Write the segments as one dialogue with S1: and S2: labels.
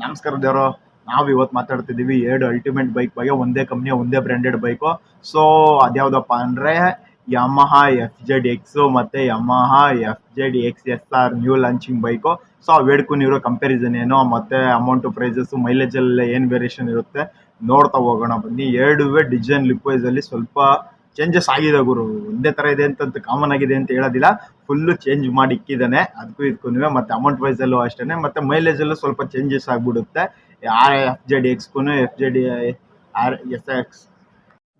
S1: ನಮಸ್ಕಾರ ದೇವರು. ನಾವು ಇವತ್ತು ಮಾತಾಡ್ತಿದ್ದೀವಿ ಎರಡು ಅಲ್ಟಿಮೇಟ್ ಬೈಕ್ ಬಗ್ಗೆ. ಒಂದೇ ಕಂಪ್ನಿಯ ಒಂದೇ ಬ್ರ್ಯಾಂಡೆಡ್ ಬೈಕು. ಸೊ ಅದ್ಯಾವುದಪ್ಪ ಅಂದರೆ ಯಮಹಾ FZ-X ಮತ್ತು Yamaha FZ-XSR new launching bike. So ಅವೆರಡಕ್ಕೂ ಇರೋ ಕಂಪ್ಯಾರಿಸನ್ ಏನು, ಮತ್ತು ಅಮೌಂಟು, ಪ್ರೈಸಸ್ಸು, ಮೈಲೇಜಲ್ಲಿ ಏನು ವೇರಿಯೇಷನ್ ಇರುತ್ತೆ ನೋಡ್ತಾ ಹೋಗೋಣ ಬನ್ನಿ. ಎರಡುವೇ ಡಿಸೈನ್ ಲುಕ್ ವೈಸಲ್ಲಿ ಸ್ವಲ್ಪ ಚೇಂಜಸ್ ಆಗಿದೆ ಗುರು. ಒಂದೇ ಥರ ಇದೆ ಅಂತ ಕಾಮನ್ ಆಗಿದೆ ಅಂತ ಹೇಳೋದಿಲ್ಲ, ಫುಲ್ಲು ಚೇಂಜ್ ಮಾಡಿ ಇಕ್ಕಿದ್ದಾನೆ ಅದಕ್ಕೂ ಇದಕ್ಕೂ. ಮತ್ತು ಅಮೌಂಟ್ ವೈಸಲ್ಲೂ ಅಷ್ಟೇ, ಮತ್ತು ಮೈಲೇಜಲ್ಲೂ ಸ್ವಲ್ಪ ಚೇಂಜಸ್ ಆಗಿಬಿಡುತ್ತೆ FZ-Xಗೂ FZ-SX.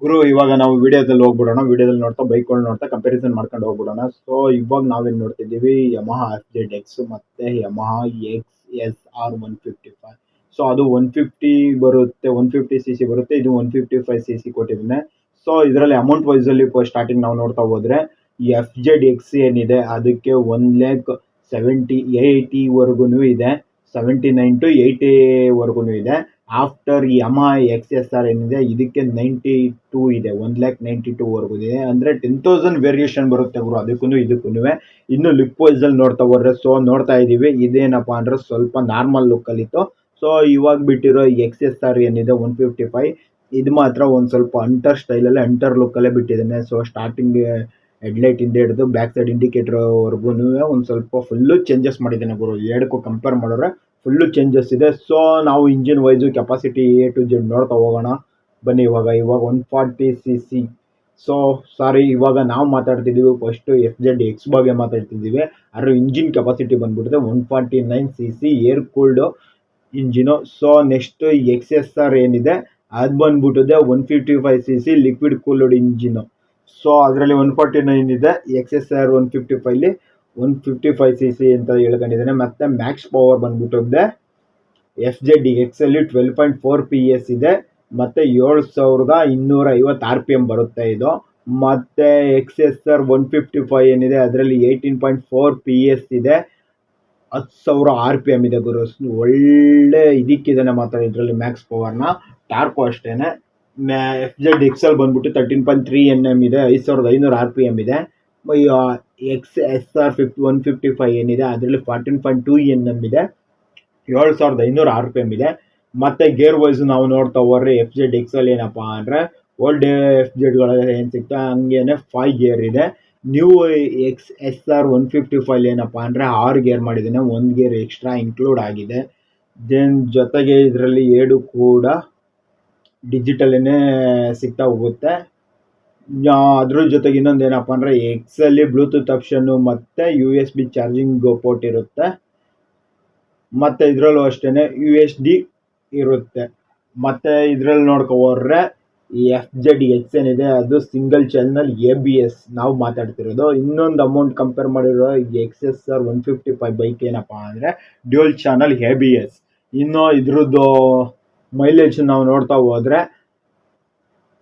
S1: ಗುರು ಇವಾಗ ನಾವು ವಿಡಿಯೋದಲ್ಲಿ ಹೋಗ್ಬಿಡೋಣ. ವಿಡಿಯೋದಲ್ಲಿ ನೋಡ್ತಾ ಬೈಕ್ಗಳು ನೋಡ್ತಾ ಕಂಪ್ಯಾರಿಸನ್ ಮಾಡ್ಕೊಂಡು ಹೋಗ್ಬಿಡೋಣ. ಸೊ ಇವಾಗ ನಾವೇನು ನೋಡ್ತಿದ್ದೀವಿ, ಯಮಹಾ FZ-X ಮತ್ತು ಯಮಹಾ XSR 155. ಸೊ ಅದು 150 ಬರುತ್ತೆ, 150cc ಬರುತ್ತೆ. ಇದು 155cc ಕೊಟ್ಟಿದ್ದಾನೆ. ಸೊ ಇದರಲ್ಲಿ ಅಮೌಂಟ್ ವೈಸಲ್ಲಿ ಸ್ಟಾರ್ಟಿಂಗ್ ನಾವು ನೋಡ್ತಾ ಹೋದ್ರೆ FZ-X ಏನಿದೆ ಅದಕ್ಕೆ 1,70,80 ಇದೆ, 79 to 80 ಇದೆ. ಆಫ್ಟರ್ ಯಮಹಾ XSR ಏನಿದೆ ಇದಕ್ಕೆ 92 ಇದೆ, 1,92,000 ಇದೆ. ಅಂದರೆ 10,000 ವೇರಿಯೇಷನ್ ಬರುತ್ತೆ ಗುರು ಅದಕ್ಕೂ ಇದಕ್ಕೂ. ಇನ್ನು ಲುಕ್ ವೈಸಲ್ಲಿ ನೋಡ್ತಾ ಹೋದ್ರೆ, ಸೊ ನೋಡ್ತಾ ಇದ್ದೀವಿ ಇದೇನಪ್ಪ ಅಂದರೆ ಸ್ವಲ್ಪ ನಾರ್ಮಲ್ ಲುಕ್ಕಲ್ಲಿತ್ತು. ಸೊ ಇವಾಗ ಬಿಟ್ಟಿರೋ XSR ಏನಿದೆ 155, ಇದು ಮಾತ್ರ ಒಂದು ಸ್ವಲ್ಪ ಅಂಟರ್ ಸ್ಟೈಲಲ್ಲಿ, ಅಂಟರ್ ಲುಕ್ಕಲ್ಲೇ ಬಿಟ್ಟಿದ್ದಾನೆ. ಸೊ ಸ್ಟಾರ್ಟಿಂಗ್ ಹೆಡ್ಲೈಟಿಂದ ಹಿಡಿದು ಬ್ಯಾಕ್ ಸೈಡ್ ಇಂಡಿಕೇಟರ್ವರೆಗೂ ಒಂದು ಸ್ವಲ್ಪ ಫುಲ್ಲು ಚೇಂಜಸ್ ಮಾಡಿದ್ದಾನೆ ಗುರು. ಎರಡಕ್ಕೂ ಕಂಪೇರ್ ಮಾಡಿದ್ರೆ ಫುಲ್ಲು ಚೇಂಜಸ್ ಇದೆ. ಸೊ ನಾವು engine wise capacity A to Z ನೋಡ್ತಾ ಹೋಗೋಣ ಬನ್ನಿ. ಇವಾಗ 140cc. ಸೊ ಸಾರಿ, ಇವಾಗ ನಾವು ಮಾತಾಡ್ತಿದ್ದೀವಿ ಫಸ್ಟು FZ-X ಬಗ್ಗೆ ಮಾತಾಡ್ತಿದ್ದೀವಿ. ಅದರ ಇಂಜಿನ್ ಕೆಪಾಸಿಟಿ ಬಂದ್ಬಿಟ್ಟಿದೆ 149cc air cooled engine. So next XSR ಏನಿದೆ ಅದು ಬಂದ್ಬಿಟ್ಟಿದೆ 155cc liquid cooled engine. So ಅದರಲ್ಲಿ 149 ಇದೆ, XSR 155 155cc ಅಂತ ಹೇಳ್ಕೊಂಡಿದ್ದಾನೆ. ಮತ್ತು ಮ್ಯಾಕ್ಸ್ ಪವರ್ ಬಂದ್ಬಿಟ್ಟಿದೆ FZ-X ಅಲ್ಲಿ 12.4 PS ಇದೆ, ಮತ್ತು 7,250 RPM ಬರುತ್ತೆ ಇದು. ಮತ್ತು XSR 155 ಏನಿದೆ ಅದರಲ್ಲಿ 18.4 PS ಇದೆ, 10,000 RPM ಇದೆ ಗುರು. ಒಳ್ಳೆ ಇದಕ್ಕಿದ್ದಾನೆ ಮಾತ್ರ ಇದರಲ್ಲಿ ಮ್ಯಾಕ್ಸ್ ಪವರ್ನ. ಟಾರ್ಕು ಅಷ್ಟೇ. FZ-X ಅಲ್ಲಿ ಬಂದ್ಬಿಟ್ಟು 13.3 Nm ಇದೆ, 5,500 RPM ಇದೆ. XSR 155 ಏನಿದೆ ಅದರಲ್ಲಿ 14.2 Nm ಇದೆ, 7,500 RPM ಇದೆ. ಮತ್ತು ಗೇರ್ ವೈಸ್ ನಾವು ನೋಡ್ತಾ ಹೋದ್ರೆ FZ-X ಅಲ್ಲಿ ಏನಪ್ಪ ಅಂದರೆ ಓಲ್ಡ್ FZ ಏನು ಸಿಗ್ತಾ ಹಂಗೇನೆ 5 ಗೇರ್ ಇದೆ. ನ್ಯೂ XSR 155 ಏನಪ್ಪ ಅಂದರೆ 6 ಗೇರ್ ಮಾಡಿದ್ದಾನೆ, 1 ಗೇರ್ ಎಕ್ಸ್ಟ್ರಾ ಇನ್ಕ್ಲೂಡ್ ಆಗಿದೆ. ದೆನ್ ಜೊತೆಗೆ ಇದರಲ್ಲಿ 2 ಕೂಡ ಡಿಜಿಟಲೇ ಸಿಗ್ತಾ ಹೋಗುತ್ತೆ. ಅದ್ರ ಜೊತೆಗೆ ಇನ್ನೊಂದು ಏನಪ್ಪ ಅಂದರೆ ಎಕ್ಸಲ್ಲಿ ಬ್ಲೂಟೂತ್ ಆಪ್ಷನ್ನು ಮತ್ತು USB ಚಾರ್ಜಿಂಗ್ ಪೋರ್ಟ್ ಇರುತ್ತೆ. ಮತ್ತು ಇದರಲ್ಲೂ ಅಷ್ಟೇ USD ಇರುತ್ತೆ. ಮತ್ತು ಇದರಲ್ಲಿ ನೋಡ್ಕೋದ್ರೆ FZ-X ಏನಿದೆ ಅದು ಸಿಂಗಲ್ ಚಾನಲ್ ABS ನಾವು ಮಾತಾಡ್ತಿರೋದು. ಇನ್ನೊಂದು ಅಮೌಂಟ್ ಕಂಪೇರ್ ಮಾಡಿರೋ XSR 155 ಬೈಕ್ ಏನಪ್ಪ ಅಂದರೆ ಡ್ಯೂಯಲ್ ಚಾನಲ್ ABS. ಇನ್ನು ಇದ್ರದ್ದು ಮೈಲೇಜ್ ನಾವು ನೋಡ್ತಾ ಹೋದರೆ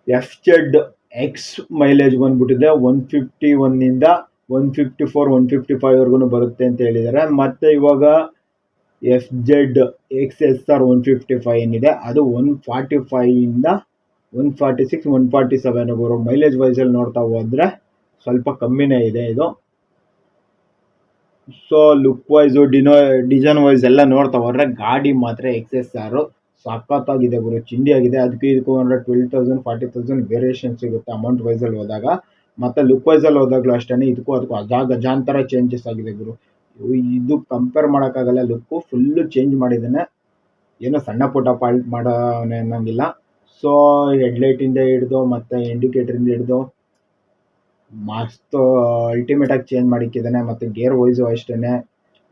S1: FZ-X ಮೈಲೇಜ್ ಬಂದ್ಬಿಟ್ಟಿದೆ 151ಇಂದ 154 155ವರೆಗೂ ಬರುತ್ತೆ ಅಂತ ಹೇಳಿದ್ದಾರೆ. ಮತ್ತು ಇವಾಗ FZ-XSR 155 ಏನಿದೆ ಅದು 145ಇಂದ 146 147 ಮೈಲೇಜ್ ವೈಸಲ್ಲಿ ನೋಡ್ತಾ ಹೋದರೆ ಸ್ವಲ್ಪ ಕಮ್ಮಿನೇ ಇದೆ ಇದು. So look wise design wise ಎಲ್ಲ ನೋಡ್ತಾ ಹೋದರೆ ಗಾಡಿ ಮಾತ್ರ XSR ಸಖತ್ತಾಗಿದೆ ಗುರು, ಚಿಂದಿಯಾಗಿದೆ. ಅದಕ್ಕೆ ಇದಕ್ಕೂ ಅಂದರೆ 12,000 40,000 ವೇರಿಯೇಷನ್ ಸಿಗುತ್ತೆ ಅಮೌಂಟ್ ವೈಸಲ್ಲಿ ಹೋದಾಗ. ಮತ್ತು ಲುಕ್ ವೈಸಲ್ಲಿ ಹೋದಾಗಲೂ ಅಷ್ಟೇ ಇದಕ್ಕೂ ಅದಕ್ಕೂ ಅಜಾಗಜಾಂತರ ಚೇಂಜಸ್ ಆಗಿದೆ ಗುರು. ಇದು ಕಂಪೇರ್ ಮಾಡೋಕ್ಕಾಗಲ್ಲ, ಲುಕ್ಕು ಫುಲ್ಲು ಚೇಂಜ್ ಮಾಡಿದ್ದಾನೆ. ಏನೋ ಸಣ್ಣ ಪುಟ್ಟ ಫಾಲ್ಟ್ ಮಾಡೋನೆ ಅನ್ನೋಂಗಿಲ್ಲ. ಸೊ ಹೆಡ್ಲೈಟಿಂದ ಹಿಡಿದು ಮತ್ತು ಇಂಡಿಕೇಟ್ರಿಂದ ಹಿಡಿದು ಮಸ್ತ್ ಅಲ್ಟಿಮೇಟಾಗಿ ಚೇಂಜ್ ಮಾಡಿಕ್ಕಿದ್ದಾನೆ. ಮತ್ತು ಗೇರ್ ವೈಸು ಅಷ್ಟೇ,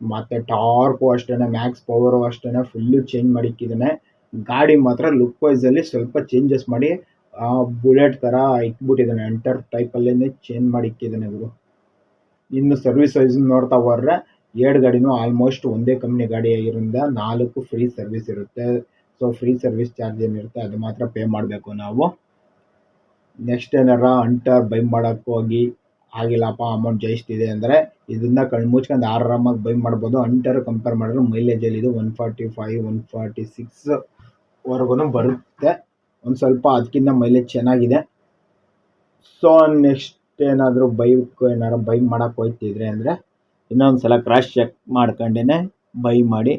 S1: ಮತ್ತು ಟಾರ್ಕು ಅಷ್ಟೇ, ಮ್ಯಾಕ್ಸ್ ಪವರು ಅಷ್ಟೇ ಫುಲ್ಲು ಚೇಂಜ್ ಮಾಡಿಕ್ಕಿದ್ದಾನೆ. ಗಾಡಿ ಮಾತ್ರ ಲುಕ್ ವೈಸಲ್ಲಿ ಸ್ವಲ್ಪ ಚೇಂಜಸ್ ಮಾಡಿ ಬುಲೆಟ್ ಥರ ಇಕ್ಬಿಟ್ಟಿದ್ದಾನೆ, ಅಂಟರ್ ಟೈಪಲ್ಲೇ ಚೇಂಜ್ ಮಾಡಿಕ್ಕಿದ್ದಾನೆ ಗುರು. ಇನ್ನು ಸರ್ವಿಸ್ ವೈಸ್ ನೋಡ್ತಾ ಹೋದ್ರೆ ಎರಡು ಗಾಡಿನೂ ಆಲ್ಮೋಸ್ಟ್ ಒಂದೇ ಕಂಪ್ನಿ ಗಾಡಿ ಆಗಿರೋದ್ರಿಂದ 4 ಫ್ರೀ ಸರ್ವಿಸ್ ಇರುತ್ತೆ. ಸೊ ಫ್ರೀ ಸರ್ವಿಸ್ ಚಾರ್ಜ್ ಏನಿರುತ್ತೆ ಅದು ಮಾತ್ರ ಪೇ ಮಾಡಬೇಕು ನಾವು. ನೆಕ್ಸ್ಟ್ ಏನಾರ ಅಂಟರ್ ಬೈ ಮಾಡೋಕ್ಕೆ ಹೋಗಿ ಆಗಿಲ್ಲಪ್ಪ ಅಮೌಂಟ್ ಜಾಸ್ತಿದೆ ಅಂದರೆ ಇದನ್ನು ಕಣ್ಮುಚ್ಕೊಂಡು ಆರಾಮಾಗಿ ಬೈ ಮಾಡ್ಬೋದು. ಅಂಟರ್ ಕಂಪೇರ್ ಮಾಡಿದ್ರೆ ಮೈಲೇಜಲ್ಲಿ ಇದು 145 146ವರೆಗೂ ಬರುತ್ತೆ. ಒಂದು ಸ್ವಲ್ಪ ಅದಕ್ಕಿಂತ ಮೈಲೇಜ್ ಚೆನ್ನಾಗಿದೆ. ಸೊ ನೆಕ್ಸ್ಟ್ ಏನಾದರೂ ಏನಾರು ಬೈ ಮಾಡೋಕ್ಕೆ ಹೋಗ್ತಿದ್ರೆ ಅಂದರೆ ಇನ್ನೊಂದು ಸಲ ಕ್ರಾಶ್ ಚೆಕ್ ಮಾಡ್ಕೊಂಡೇ ಬೈ ಮಾಡಿ.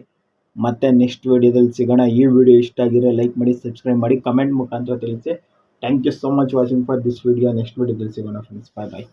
S1: ಮತ್ತೆ ನೆಕ್ಸ್ಟ್ ವಿಡಿಯೋದಲ್ಲಿ ಸಿಗೋಣ. ಈ ವಿಡಿಯೋ ಇಷ್ಟ ಆಗಿದ್ರೆ ಲೈಕ್ ಮಾಡಿ, ಸಬ್ಸ್ಕ್ರೈಬ್ ಮಾಡಿ, ಕಮೆಂಟ್ ಮುಖಾಂತರ ತಿಳಿಸಿ. Thank you so much watching for this video. Next ವಿಡಿಯೋದಲ್ಲಿ ಸಿಗೋಣ ಫ್ರೆಂಡ್ಸ್. ಬಾಯ್ ಬಾಯ್.